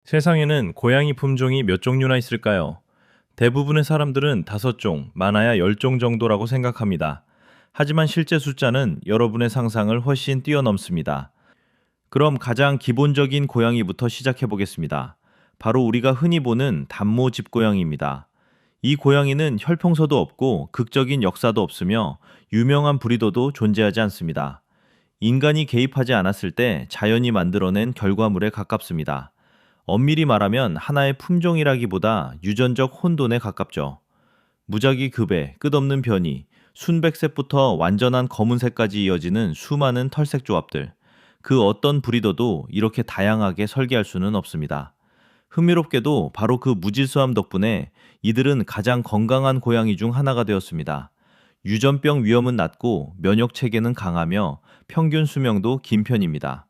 세상에는 고양이 품종이 몇 종류나 있을까요? 대부분의 사람들은 5종, 많아야 10종 정도라고 생각합니다. 하지만 실제 숫자는 여러분의 상상을 훨씬 뛰어넘습니다. 그럼 가장 기본적인 고양이부터 시작해 보겠습니다. 바로 우리가 흔히 보는 단모 집고양이입니다. 이 고양이는 혈평소도 없고 극적인 역사도 없으며 유명한 브리더도 존재하지 않습니다. 인간이 개입하지 않았을 때 자연이 만들어낸 결과물에 가깝습니다. 엄밀히 말하면 하나의 품종이라기보다 유전적 혼돈에 가깝죠. 무작위 급의 끝없는 변이, 순백색부터 완전한 검은색까지 이어지는 수많은 털색 조합들. 그 어떤 브리더도 이렇게 다양하게 설계할 수는 없습니다. 흥미롭게도 바로 그 무질서함 덕분에 이들은 가장 건강한 고양이 중 하나가 되었습니다. 유전병 위험은 낮고 면역 체계는 강하며 평균 수명도 긴 편입니다.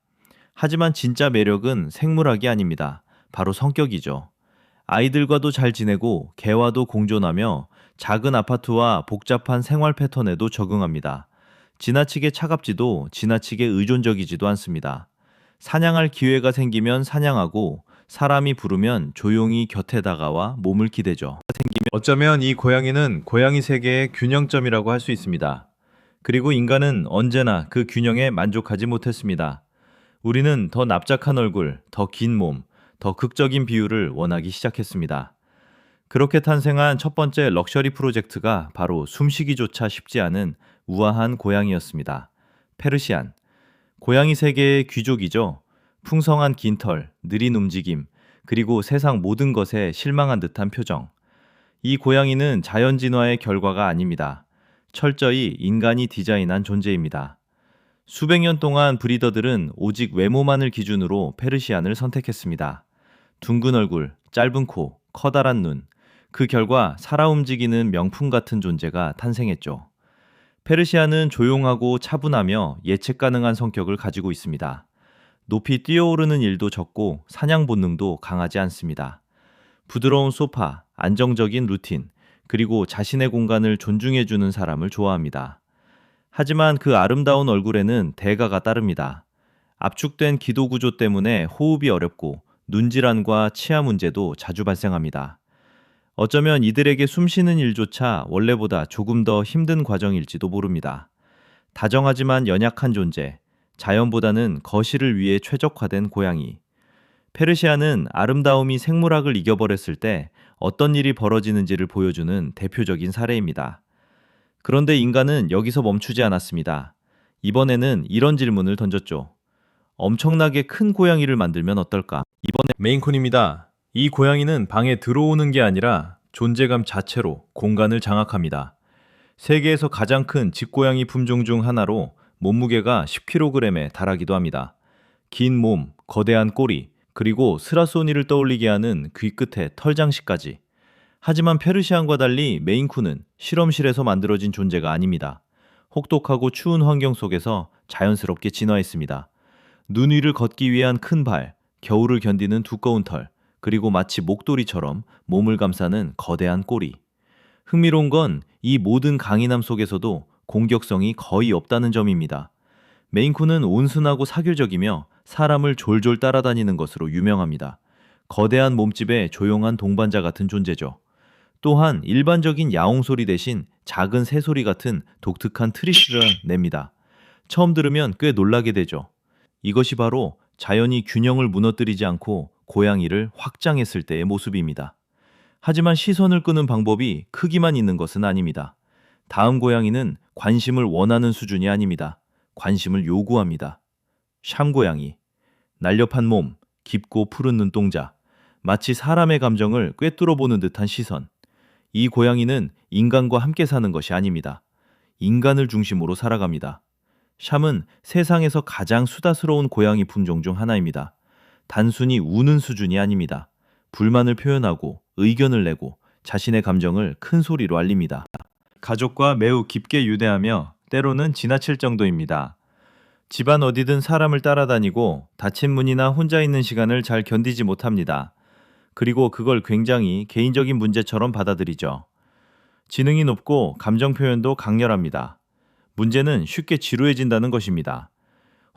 하지만 진짜 매력은 생물학이 아닙니다. 바로 성격이죠. 아이들과도 잘 지내고 개와도 공존하며 작은 아파트와 복잡한 생활 패턴에도 적응합니다. 지나치게 차갑지도 지나치게 의존적이지도 않습니다. 사냥할 기회가 생기면 사냥하고 사람이 부르면 조용히 곁에 다가와 몸을 기대죠. 어쩌면 이 고양이는 고양이 세계의 균형점이라고 할 수 있습니다. 그리고 인간은 언제나 그 균형에 만족하지 못했습니다. 우리는 더 납작한 얼굴, 더 긴 몸, 더 극적인 비율을 원하기 시작했습니다. 그렇게 탄생한 첫 번째 럭셔리 프로젝트가 바로 숨쉬기조차 쉽지 않은 우아한 고양이였습니다. 페르시안. 고양이 세계의 귀족이죠. 풍성한 긴 털, 느린 움직임, 그리고 세상 모든 것에 실망한 듯한 표정. 이 고양이는 자연 진화의 결과가 아닙니다. 철저히 인간이 디자인한 존재입니다. 수백 년 동안 브리더들은 오직 외모만을 기준으로 페르시안을 선택했습니다. 둥근 얼굴, 짧은 코, 커다란 눈. 그 결과 살아 움직이는 명품 같은 존재가 탄생했죠. 페르시안은 조용하고 차분하며 예측 가능한 성격을 가지고 있습니다. 높이 뛰어오르는 일도 적고 사냥 본능도 강하지 않습니다. 부드러운 소파, 안정적인 루틴, 그리고 자신의 공간을 존중해주는 사람을 좋아합니다. 하지만 그 아름다운 얼굴에는 대가가 따릅니다. 압축된 기도 구조 때문에 호흡이 어렵고 눈질환과 치아 문제도 자주 발생합니다. 어쩌면 이들에게 숨쉬는 일조차 원래보다 조금 더 힘든 과정일지도 모릅니다. 다정하지만 연약한 존재, 자연보다는 거실을 위해 최적화된 고양이. 페르시아는 아름다움이 생물학을 이겨버렸을 때 어떤 일이 벌어지는지를 보여주는 대표적인 사례입니다. 그런데 인간은 여기서 멈추지 않았습니다. 이번에는 이런 질문을 던졌죠. 엄청나게 큰 고양이를 만들면 어떨까? 이번에 메인콘입니다. 이 고양이는 방에 들어오는 게 아니라 존재감 자체로 공간을 장악합니다. 세계에서 가장 큰 집고양이 품종 중 하나로 몸무게가 10kg에 달하기도 합니다. 긴 몸, 거대한 꼬리, 그리고 스라소니를 떠올리게 하는 귀 끝에 털 장식까지. 하지만 페르시안과 달리 메인쿤은 실험실에서 만들어진 존재가 아닙니다. 혹독하고 추운 환경 속에서 자연스럽게 진화했습니다. 눈 위를 걷기 위한 큰 발, 겨울을 견디는 두꺼운 털, 그리고 마치 목도리처럼 몸을 감싸는 거대한 꼬리. 흥미로운 건 이 모든 강인함 속에서도 공격성이 거의 없다는 점입니다. 메인쿤은 온순하고 사교적이며 사람을 졸졸 따라다니는 것으로 유명합니다. 거대한 몸집의 조용한 동반자 같은 존재죠. 또한 일반적인 야옹 소리 대신 작은 새소리 같은 독특한 트리스를 냅니다. 처음 들으면 꽤 놀라게 되죠. 이것이 바로 자연이 균형을 무너뜨리지 않고 고양이를 확장했을 때의 모습입니다. 하지만 시선을 끄는 방법이 크기만 있는 것은 아닙니다. 다음 고양이는 관심을 원하는 수준이 아닙니다. 관심을 요구합니다. 샴 고양이. 날렵한 몸, 깊고 푸른 눈동자, 마치 사람의 감정을 꿰뚫어 보는 듯한 시선. 이 고양이는 인간과 함께 사는 것이 아닙니다. 인간을 중심으로 살아갑니다. 샴은 세상에서 가장 수다스러운 고양이 품종 중 하나입니다. 단순히 우는 수준이 아닙니다. 불만을 표현하고 의견을 내고 자신의 감정을 큰 소리로 알립니다. 가족과 매우 깊게 유대하며 때로는 지나칠 정도입니다. 집안 어디든 사람을 따라다니고 닫힌 문이나 혼자 있는 시간을 잘 견디지 못합니다. 그리고 그걸 굉장히 개인적인 문제처럼 받아들이죠. 지능이 높고 감정 표현도 강렬합니다. 문제는 쉽게 지루해진다는 것입니다.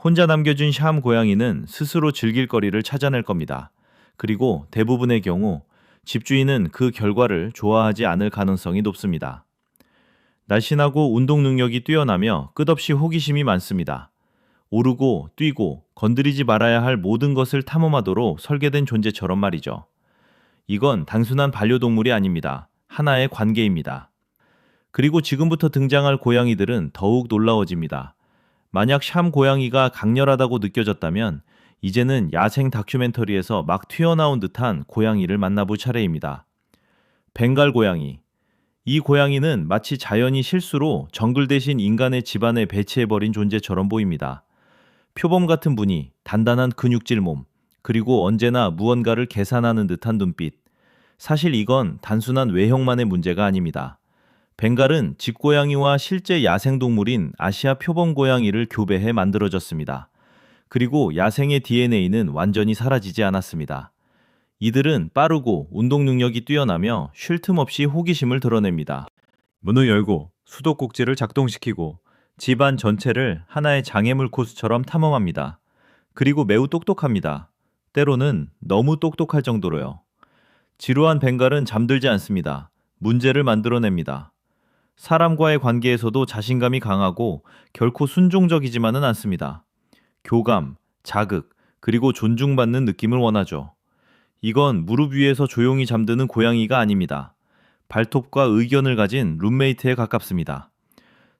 혼자 남겨준 샴 고양이는 스스로 즐길 거리를 찾아낼 겁니다. 그리고 대부분의 경우 집주인은 그 결과를 좋아하지 않을 가능성이 높습니다. 날씬하고 운동 능력이 뛰어나며 끝없이 호기심이 많습니다. 오르고 뛰고 건드리지 말아야 할 모든 것을 탐험하도록 설계된 존재처럼 말이죠. 이건 단순한 반려동물이 아닙니다. 하나의 관계입니다. 그리고 지금부터 등장할 고양이들은 더욱 놀라워집니다. 만약 샴 고양이가 강렬하다고 느껴졌다면 이제는 야생 다큐멘터리에서 막 튀어나온 듯한 고양이를 만나볼 차례입니다. 벵갈 고양이. 이 고양이는 마치 자연이 실수로 정글 대신 인간의 집안에 배치해버린 존재처럼 보입니다. 표범 같은 무늬, 단단한 근육질 몸, 그리고 언제나 무언가를 계산하는 듯한 눈빛. 사실 이건 단순한 외형만의 문제가 아닙니다. 벵갈은 집고양이와 실제 야생동물인 아시아 표범 고양이를 교배해 만들어졌습니다. 그리고 야생의 DNA는 완전히 사라지지 않았습니다. 이들은 빠르고 운동 능력이 뛰어나며 쉴 틈 없이 호기심을 드러냅니다. 문을 열고 수도꼭지를 작동시키고 집안 전체를 하나의 장애물 코스처럼 탐험합니다. 그리고 매우 똑똑합니다. 때로는 너무 똑똑할 정도로요. 지루한 벵갈은 잠들지 않습니다. 문제를 만들어냅니다. 사람과의 관계에서도 자신감이 강하고 결코 순종적이지만은 않습니다. 교감, 자극, 그리고 존중받는 느낌을 원하죠. 이건 무릎 위에서 조용히 잠드는 고양이가 아닙니다. 발톱과 의견을 가진 룸메이트에 가깝습니다.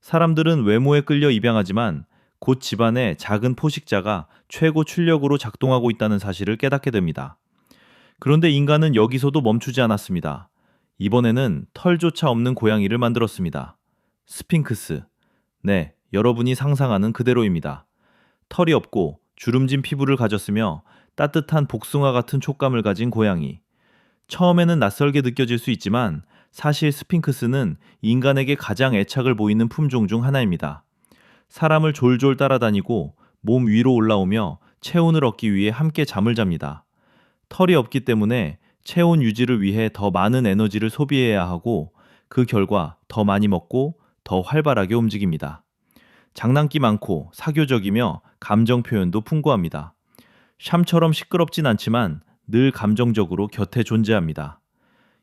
사람들은 외모에 끌려 입양하지만 곧 집안의 작은 포식자가 최고 출력으로 작동하고 있다는 사실을 깨닫게 됩니다. 그런데 인간은 여기서도 멈추지 않았습니다. 이번에는 털조차 없는 고양이를 만들었습니다. 스핑크스. 네, 여러분이 상상하는 그대로입니다. 털이 없고 주름진 피부를 가졌으며 따뜻한 복숭아 같은 촉감을 가진 고양이. 처음에는 낯설게 느껴질 수 있지만 사실 스핑크스는 인간에게 가장 애착을 보이는 품종 중 하나입니다. 사람을 졸졸 따라다니고 몸 위로 올라오며 체온을 얻기 위해 함께 잠을 잡니다. 털이 없기 때문에 체온 유지를 위해 더 많은 에너지를 소비해야 하고 그 결과 더 많이 먹고 더 활발하게 움직입니다. 장난기 많고 사교적이며 감정 표현도 풍부합니다. 샴처럼 시끄럽진 않지만 늘 감정적으로 곁에 존재합니다.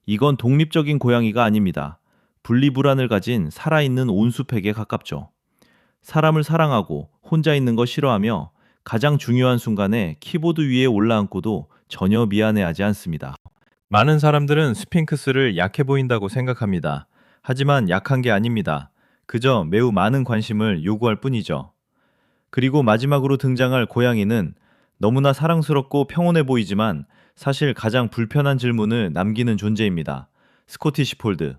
이건 독립적인 고양이가 아닙니다. 분리불안을 가진 살아있는 온수팩에 가깝죠. 사람을 사랑하고 혼자 있는 거 싫어하며 가장 중요한 순간에 키보드 위에 올라앉고도 전혀 미안해하지 않습니다. 많은 사람들은 스핑크스를 약해 보인다고 생각합니다. 하지만 약한 게 아닙니다. 그저 매우 많은 관심을 요구할 뿐이죠. 그리고 마지막으로 등장할 고양이는 너무나 사랑스럽고 평온해 보이지만 사실 가장 불편한 질문을 남기는 존재입니다. 스코티시 폴드.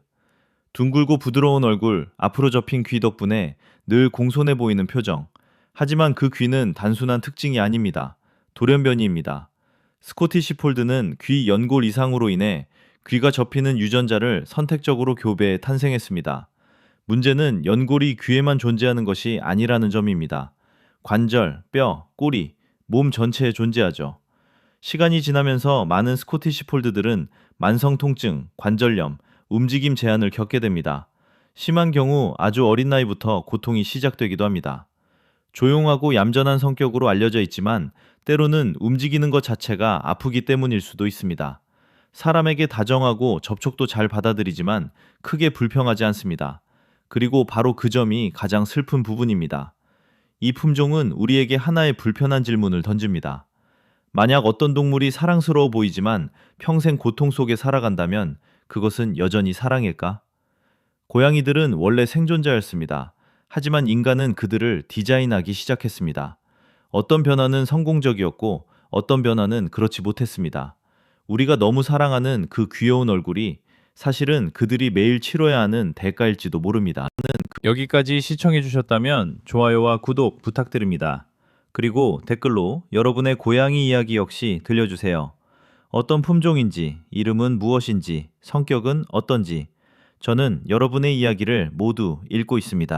둥글고 부드러운 얼굴, 앞으로 접힌 귀 덕분에 늘 공손해 보이는 표정. 하지만 그 귀는 단순한 특징이 아닙니다. 돌연변이입니다. 스코티시 폴드는 귀 연골 이상으로 인해 귀가 접히는 유전자를 선택적으로 교배해 탄생했습니다. 문제는 연골이 귀에만 존재하는 것이 아니라는 점입니다. 관절, 뼈, 꼬리, 몸 전체에 존재하죠. 시간이 지나면서 많은 스코티시 폴드들은 만성 통증, 관절염, 움직임 제한을 겪게 됩니다. 심한 경우 아주 어린 나이부터 고통이 시작되기도 합니다. 조용하고 얌전한 성격으로 알려져 있지만 때로는 움직이는 것 자체가 아프기 때문일 수도 있습니다. 사람에게 다정하고 접촉도 잘 받아들이지만 크게 불평하지 않습니다. 그리고 바로 그 점이 가장 슬픈 부분입니다. 이 품종은 우리에게 하나의 불편한 질문을 던집니다. 만약 어떤 동물이 사랑스러워 보이지만 평생 고통 속에 살아간다면 그것은 여전히 사랑일까? 고양이들은 원래 생존자였습니다. 하지만 인간은 그들을 디자인하기 시작했습니다. 어떤 변화는 성공적이었고 어떤 변화는 그렇지 못했습니다. 우리가 너무 사랑하는 그 귀여운 얼굴이 사실은 그들이 매일 치러야 하는 대가일지도 모릅니다. 여기까지 시청해 주셨다면 좋아요와 구독 부탁드립니다. 그리고 댓글로 여러분의 고양이 이야기 역시 들려주세요. 어떤 품종인지, 이름은 무엇인지, 성격은 어떤지 저는 여러분의 이야기를 모두 읽고 있습니다.